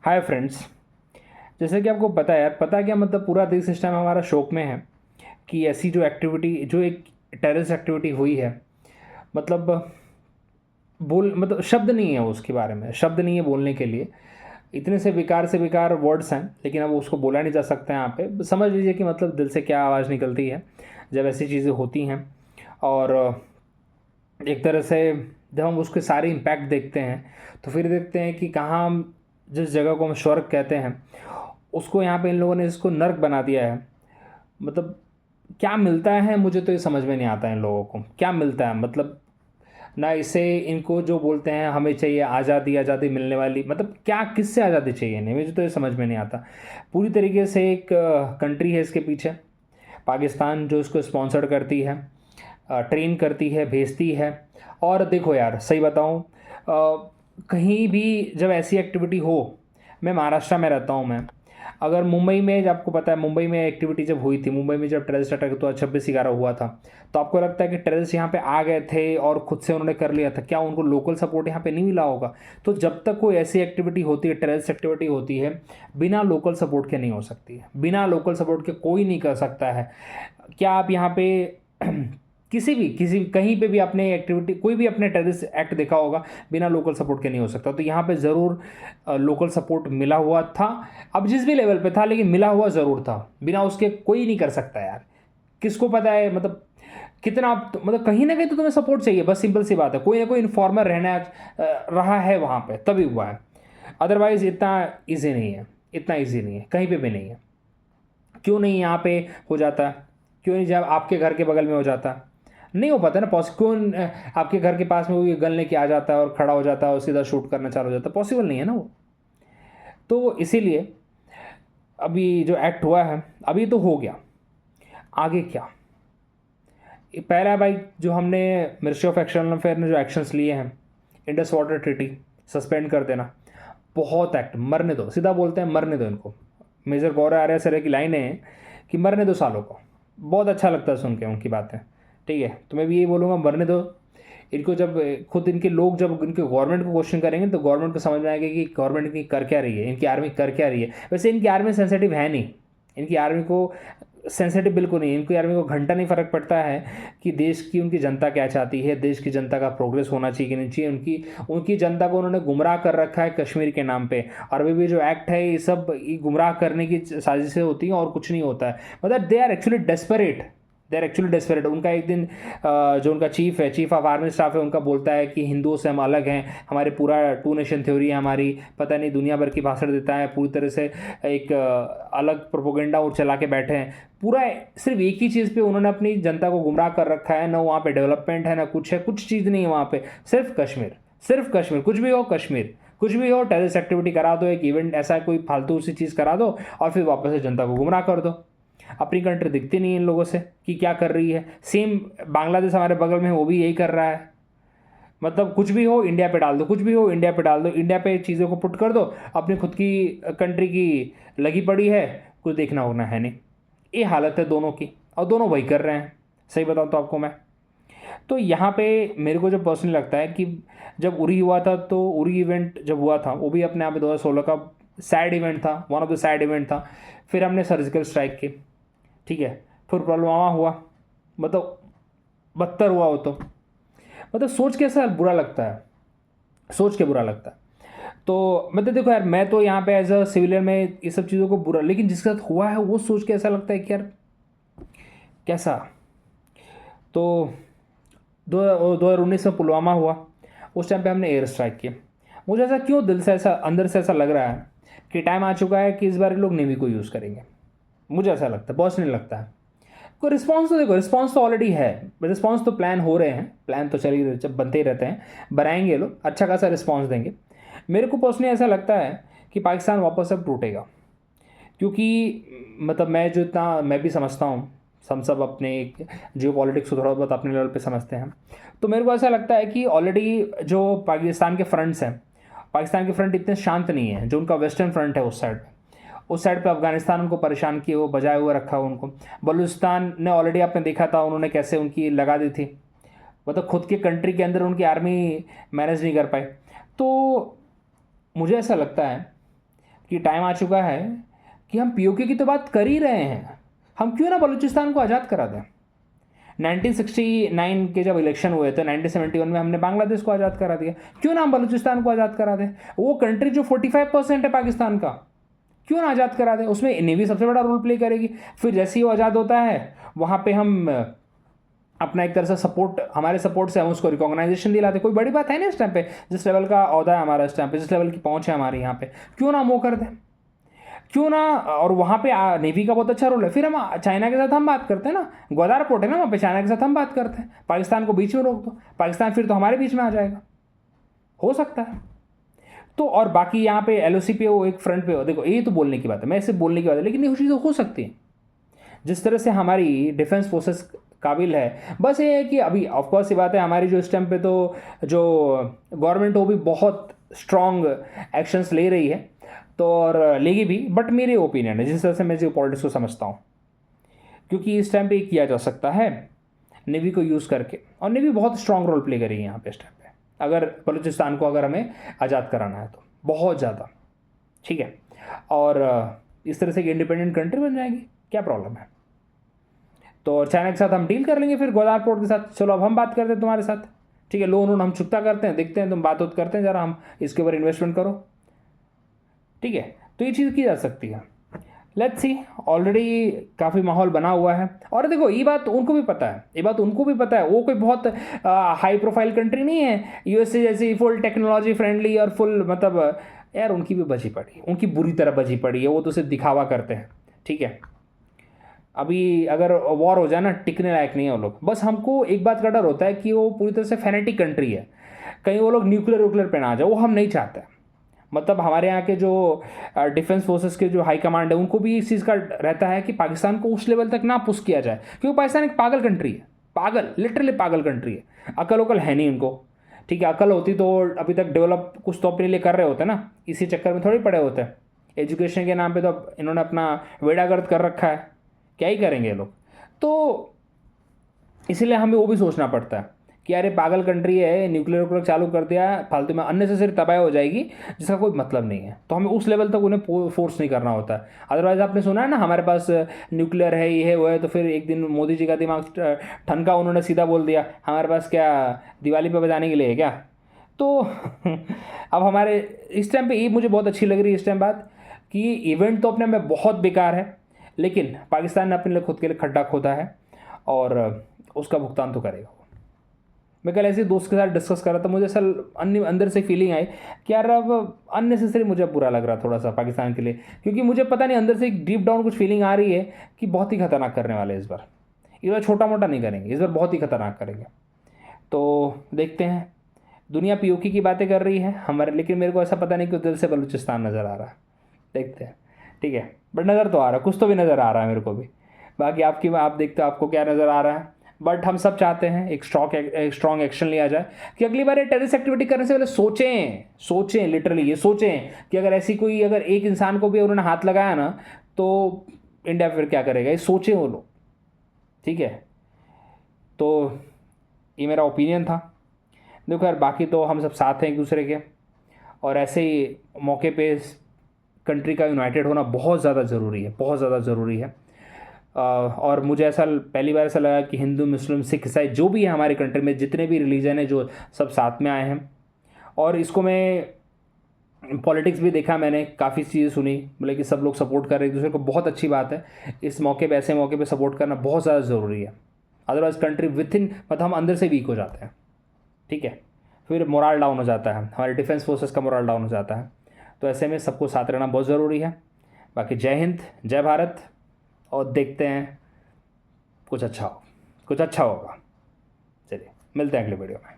Hi friends. जैसे कि आपको पता है यार, पता है क्या मतलब पूरा देश इस टाइम हमारा शौक में है कि ऐसी जो एक्टिविटी, जो एक टेररिस्ट एक्टिविटी हुई है, मतलब बोल मतलब शब्द नहीं है उसके बारे में, शब्द नहीं है बोलने के लिए। इतने से बेकार वर्ड्स हैं, लेकिन अब उसको बोला नहीं जा सकता है यहाँ पे। समझ लीजिए कि मतलब दिल से क्या आवाज़ निकलती है जब ऐसी चीज़ें होती हैं। और एक तरह से जब हम उसके सारे इम्पैक्ट देखते हैं तो फिर देखते हैं कि कहाँ हम, जिस जगह को हम स्वर्ग कहते हैं, उसको यहाँ पे इन लोगों ने इसको नर्क बना दिया है। मतलब क्या मिलता है, मुझे तो ये समझ में नहीं आता है इन लोगों को क्या मिलता है। मतलब ना इसे, इनको जो बोलते हैं हमें चाहिए आज़ादी, आज़ादी मिलने वाली, मतलब क्या, किससे आज़ादी चाहिए नहीं, मुझे तो ये समझ में नहीं आता। पूरी तरीके से एक कंट्री है इसके पीछे, पाकिस्तान, जो इसको स्पॉन्सर करती है, ट्रेन करती है, भेजती है। और देखो यार, सही बताऊँ, कहीं भी जब ऐसी एक्टिविटी हो, मैं महाराष्ट्र में रहता हूँ मैं, अगर मुंबई में, जब आपको पता है मुंबई में एक्टिविटी जब हुई थी, मुंबई में जब टेररिस्ट अटैक तो 26/11 हुआ था, तो आपको लगता है कि टेररिस्ट यहाँ पे आ गए थे और खुद से उन्होंने कर लिया था, क्या उनको लोकल सपोर्ट यहाँ पे नहीं मिला होगा? तो जब तक कोई ऐसी एक्टिविटी होती है, टेररिस्ट एक्टिविटी होती है, बिना लोकल सपोर्ट के नहीं हो सकती है, बिना लोकल सपोर्ट के कोई नहीं कर सकता है। क्या आप यहाँ पे किसी कहीं पे भी आपने एक्टिविटी, कोई भी अपने टेररिस्ट एक्ट देखा होगा, बिना लोकल सपोर्ट के नहीं हो सकता। तो यहाँ पे ज़रूर लोकल सपोर्ट मिला हुआ था, अब जिस भी लेवल पे था, लेकिन मिला हुआ ज़रूर था। बिना उसके कोई नहीं कर सकता यार। किसको पता है मतलब कितना, मतलब कहीं ना कहीं तो तुम्हें सपोर्ट चाहिए, बस सिंपल सी बात है। कोई ना कोई इन्फॉर्मर रहा है वहाँ पे, तभी हुआ है। अदरवाइज़ इतना ईजी नहीं है, इतना ईजी नहीं है, कहीं पे भी नहीं है। क्यों नहीं यहाँ पे हो जाता? क्यों नहीं जब आपके घर के बगल में हो जाता? नहीं हो पाता ना कौन आपके घर के पास में वो गन लेके आ जाता है और खड़ा हो जाता है और सीधा शूट करना चालू हो जाता है? पॉसिबल नहीं है ना वो। तो इसीलिए अभी जो एक्ट हुआ है, अभी तो हो गया, आगे क्या? पहला भाई, जो हमने मिनिस्ट्री ऑफ एक्सटर्नल अफेयर ने जो एक्शंस लिए हैं, इंडस वाटर ट्रीटी सस्पेंड कर देना, बहुत एक्ट, मरने दो, सीधा बोलते हैं मरने दो इनको। मेजर गौरव आर्य सर की लाइनें हैं कि मरने दो सालों को। बहुत अच्छा लगता है सुन के उनकी बातें। ठीक है, तो मैं भी यही बोलूँगा, मरने दो इनको। जब खुद इनके लोग जब इनके गवर्नमेंट को क्वेश्चन करेंगे तो गवर्नमेंट को समझ में आएगा कि गवर्नमेंट इनकी कर क्या रही है, इनकी आर्मी कर क्या रही है। वैसे इनकी आर्मी सेंसिटिव है नहीं, इनकी आर्मी को सेंसिटिव बिल्कुल नहीं, इनकी आर्मी को घंटा नहीं फ़र्क पड़ता है कि देश की, उनकी जनता क्या चाहती है, देश की जनता का प्रोग्रेस होना चाहिए कि नहीं चाहिए। उनकी उनकी जनता को उन्होंने गुमराह कर रखा है कश्मीर के नाम पे। और अभी भी जो एक्ट है, ये सब ये गुमराह करने की साजिशें होती हैं और कुछ नहीं होता है। मतलब दे आर एक्चुअली डेस्परेट। उनका एक दिन जो उनका चीफ ऑफ आर्मी स्टाफ है, उनका बोलता है कि हिंदुओं से हम अलग हैं, हमारे पूरा टू नेशन थ्योरी है हमारी, पता नहीं दुनिया भर की भाषण देता है, पूरी तरह से एक अलग प्रोपोगेंडा और चला के बैठे हैं पूरा। सिर्फ एक ही चीज़ पे उन्होंने अपनी जनता को गुमराह कर रखा है, ना वहाँ पे डेवलपमेंट है, ना कुछ है, कुछ चीज़ नहीं है वहाँ पे, सिर्फ कश्मीर, सिर्फ कश्मीर, कुछ भी हो कश्मीर, कुछ भी हो, टेररिस्ट एक्टिविटी करा दो, एक इवेंट ऐसा कोई फालतू सी चीज़ करा दो और फिर वापस से जनता को गुमराह कर दो। अपनी कंट्री दिखती नहीं है इन लोगों से कि क्या कर रही है। सेम बांग्लादेश हमारे बगल में है, वो भी यही कर रहा है। मतलब कुछ भी हो इंडिया पे डाल दो, कुछ भी हो इंडिया पे डाल दो, इंडिया पे चीज़ों को पुट कर दो, अपनी खुद की कंट्री की लगी पड़ी है, कुछ देखना होना है नहीं। ये हालत है दोनों की, और दोनों वही कर रहे हैं, सही बताऊँ तो आपको मैं। तो यहाँ पे मेरे को जो पर्सनली लगता है कि जब उरी हुआ था, तो उरी इवेंट जब हुआ था, वो भी अपने आप में 2016 का सैड इवेंट था, one of the sad event था। फिर हमने सर्जिकल स्ट्राइक की, ठीक है, फिर पुलवामा हुआ, मतलब बदतर हुआ वो तो। मतलब सोच के ऐसा बुरा लगता है, सोच के बुरा लगता है। तो मतलब देखो यार, मैं तो यहाँ पे एज अ सिविलियन में ये सब चीज़ों को बुरा, लेकिन जिसके साथ हुआ है वो सोच के ऐसा लगता है कि यार कैसा। तो 2019 में पुलवामा हुआ, उस टाइम पे हमने एयर स्ट्राइक किया। मुझे ऐसा क्यों दिल से, ऐसा अंदर से ऐसा लग रहा है कि टाइम आ चुका है कि इस बार लोग नेवी को यूज़ करेंगे। मुझे ऐसा लगता है, पर्सनली लगता है। कोई रिस्पॉन्स तो देखो, रिस्पॉन्स तो ऑलरेडी है, रिस्पॉन्स तो प्लान हो रहे हैं, प्लान तो चल ही रहे, जब बनते ही रहते हैं, बनाएंगे लोग, अच्छा खासा रिस्पॉन्स देंगे। मेरे को पर्सनली ऐसा लगता है कि पाकिस्तान वापस अब टूटेगा, क्योंकि मतलब मैं जो इतना मैं भी समझता हूँ, हम सब अपने जियो पॉलिटिक्स को थोड़ा बहुत अपने लेवल पे समझते हैं। तो मेरे को ऐसा लगता है कि ऑलरेडी जो पाकिस्तान के फ्रंट्स हैं, पाकिस्तान के फ्रंट इतने शांत नहीं है, जो उनका वेस्टर्न फ्रंट है उस साइड पे अफगानिस्तान उनको परेशान किए, वो बजाए हुए रखा हो उनको। बलूचिस्तान ने ऑलरेडी आपने देखा था उन्होंने कैसे उनकी लगा दी थी, मतलब खुद के कंट्री के अंदर उनकी आर्मी मैनेज नहीं कर पाई। तो मुझे ऐसा लगता है कि टाइम आ चुका है कि हम पीओके की तो बात कर ही रहे हैं, हम क्यों ना बलूचिस्तान को आज़ाद करा दें। 1969 के जब इलेक्शन हुए थे, 1971 में हमने बांग्लादेश को आज़ाद करा दिया, क्यों ना हम बलूचिस्तान को आज़ाद करा दें। वो कंट्री जो 45% है पाकिस्तान का, क्यों ना आज़ाद करा दें। उसमें नेवी सबसे बड़ा रोल प्ले करेगी। फिर जैसे ही वो आज़ाद होता है वहाँ पे हम अपना एक तरह से सपोर्ट, हमारे सपोर्ट से हम उसको रिकॉग्नाइजेशन दिलाते। कोई बड़ी बात है ना इस टाइम पे, जिस लेवल का ओहदा है हमारा इस टाइम पे, जिस लेवल की पहुँच है हमारी यहाँ पे, क्यों ना हम वो कर दें, क्यों ना। और वहाँ पे नेवी का बहुत अच्छा रोल है। फिर हम चाइना के साथ हम बात करते हैं ना, ग्वादर पोर्ट है ना वहाँ पे, चाइना के साथ हम बात करते हैं, पाकिस्तान को बीच में रोक दो, पाकिस्तान फिर तो हमारे बीच में आ जाएगा, हो सकता है। तो और बाकी यहाँ पे एलओसी पे हो, एक फ्रंट पे हो, देखो ये तो बोलने की बात है, मैं इसे बोलने की बात है, लेकिन ये चीज़ें हो सकती हैं जिस तरह से हमारी डिफेंस फोर्सेस काबिल है। बस ये है कि अभी ऑफकोर्स ये बात है, हमारी जो इस टाइम पे तो जो गवर्नमेंट वो भी बहुत स्ट्रॉन्ग एक्शंस ले रही है, तो और लेगी भी, बट मेरे ओपिनियन है जिस तरह से मैं जो पॉलिटिक्स को समझता हूँ, क्योंकि इस टाइम पे किया जा सकता है नेवी को यूज़ करके, और नेवी बहुत स्ट्रॉन्ग रोल प्ले करेगी यहाँ पे इस टाइम पे, अगर बलूचिस्तान को अगर हमें आज़ाद कराना है तो बहुत ज़्यादा, ठीक है। और इस तरह से एक इंडिपेंडेंट कंट्री बन जाएगी, क्या प्रॉब्लम है। तो चाइना के साथ हम डील कर लेंगे, फिर ग्वादर पोर्ट के साथ, चलो अब हम बात करते हैं तुम्हारे साथ, ठीक है, लोन हम चुकता करते हैं, देखते हैं, तुम बात करते हैं, ज़रा हम इसके ऊपर इन्वेस्टमेंट करो, ठीक है। तो ये चीज़ की जा सकती है। लेट्स सी, ऑलरेडी काफ़ी माहौल बना हुआ है। और देखो ये बात उनको भी पता है, ये बात उनको भी पता है, वो कोई बहुत हाई प्रोफाइल कंट्री नहीं है यूएसए जैसी, फुल टेक्नोलॉजी फ्रेंडली और फुल, मतलब यार उनकी भी बची पड़ी, उनकी बुरी तरह बची पड़ी है, वो तो सिर्फ दिखावा करते हैं, ठीक है। अभी अगर वॉर हो जाए ना, टिकने लायक नहीं है वो लोग। बस हमको एक बात का डर होता है कि वो पूरी तरह से फैनेटिक कंट्री है, कहीं वो लोग न्यूक्लियर पे ना आ जाए, वो हम नहीं चाहते। मतलब हमारे यहाँ के जो डिफेंस फोर्सेस के जो हाई कमांड है, उनको भी इस चीज़ का रहता है कि पाकिस्तान को उस लेवल तक ना पुश किया जाए, क्योंकि पाकिस्तान एक पागल कंट्री है, पागल, लिटरली पागल कंट्री है। अकल वकल है नहीं उनको, ठीक है, अकल होती तो अभी तक डेवलप कुछ तो अपने लिए कर रहे होते ना, इसी चक्कर में थोड़ी पड़े होते हैं। एजुकेशन के नाम पे तो अब इन्होंने अपना वेड़ागर्द कर रखा है, क्या ही करेंगे ये लोग। तो इसीलिए हमें वो भी सोचना पड़ता है कि यार ये पागल कंट्री है, न्यूक्लियर वूक्लियर चालू कर दिया, फालतू में अननेसेसरी तबाही हो जाएगी जिसका कोई मतलब नहीं है। तो हमें उस लेवल तक उन्हें फोर्स नहीं करना होता है। अदरवाइज आपने सुना है ना, हमारे पास न्यूक्लियर है, ये है वो है, तो फिर एक दिन मोदी जी का दिमाग ठनका, उन्होंने सीधा बोल दिया हमारे पास क्या दिवाली पे बजाने के लिए है क्या। तो अब हमारे इस टाइम पे ये मुझे बहुत अच्छी लग रही है इस टाइम बात, कि इवेंट तो अपने में बहुत बेकार है, लेकिन पाकिस्तान ने अपने लिए खुद के लिए खड्डा खोदा है और उसका भुगतान तो करेगा। मैं कल ऐसे दोस्त के साथ डिस्कस कर रहा था, मुझे असल अंदर से फीलिंग आई कि यार अब अननेसेसरी मुझे बुरा लग रहा थोड़ा सा पाकिस्तान के लिए, क्योंकि मुझे पता नहीं अंदर से एक डीप डाउन कुछ फीलिंग आ रही है कि बहुत ही खतरनाक करने वाले इस बार छोटा मोटा नहीं करेंगे, इस बार बहुत ही खतरनाक करेंगे। तो देखते हैं, दुनिया पीओके की बातें कर रही है हमारे, लेकिन मेरे को ऐसा पता नहीं कि दिल से बलूचिस्तान नज़र आ रहा है, देखते हैं, ठीक है। बट नज़र तो आ रहा है, कुछ तो भी नज़र आ रहा है मेरे को भी। बाकी आप देखते हो आपको क्या नज़र आ रहा है। बट हम सब चाहते हैं एक स्ट्रॉन्ग एक्शन लिया जाए कि अगली बार ये टेररिस्ट एक्टिविटी करने से पहले सोचें लिटरली ये सोचें कि अगर ऐसी कोई, अगर एक इंसान को भी उन्होंने हाथ लगाया ना, तो इंडिया फिर क्या करेगा, ये सोचें वो लोग, ठीक है। तो ये मेरा ओपिनियन था। देखो यार, बाकी तो हम सब साथ हैं एक दूसरे के, और ऐसे ही मौके पे कंट्री का यूनाइटेड होना बहुत ज़्यादा ज़रूरी है, बहुत ज़्यादा ज़रूरी है। और मुझे ऐसा पहली बार ऐसा लगा कि हिंदू, मुस्लिम, सिख, ईसाई जो भी है हमारी कंट्री में, जितने भी रिलीजन है, जो सब साथ में आए हैं। और इसको मैं पॉलिटिक्स भी देखा, मैंने काफ़ी चीज़ें सुनी, बोले कि सब लोग सपोर्ट कर रहे हैं एक दूसरे को, बहुत अच्छी बात है। इस मौके पे, ऐसे मौके पे सपोर्ट करना बहुत ज़्यादा ज़रूरी है। अदरवाइज़ कंट्री विथ इन, मतलब हम अंदर से वीक हो जाते हैं, ठीक है, फिर मोरल डाउन हो जाता है, हमारे डिफेंस फोर्सेस का मोरल डाउन हो जाता है। तो ऐसे में सबको साथ रहना बहुत ज़रूरी है। बाकी जय हिंद, जय भारत, और देखते हैं कुछ अच्छा होगा। चलिए मिलते हैं अगले वीडियो में।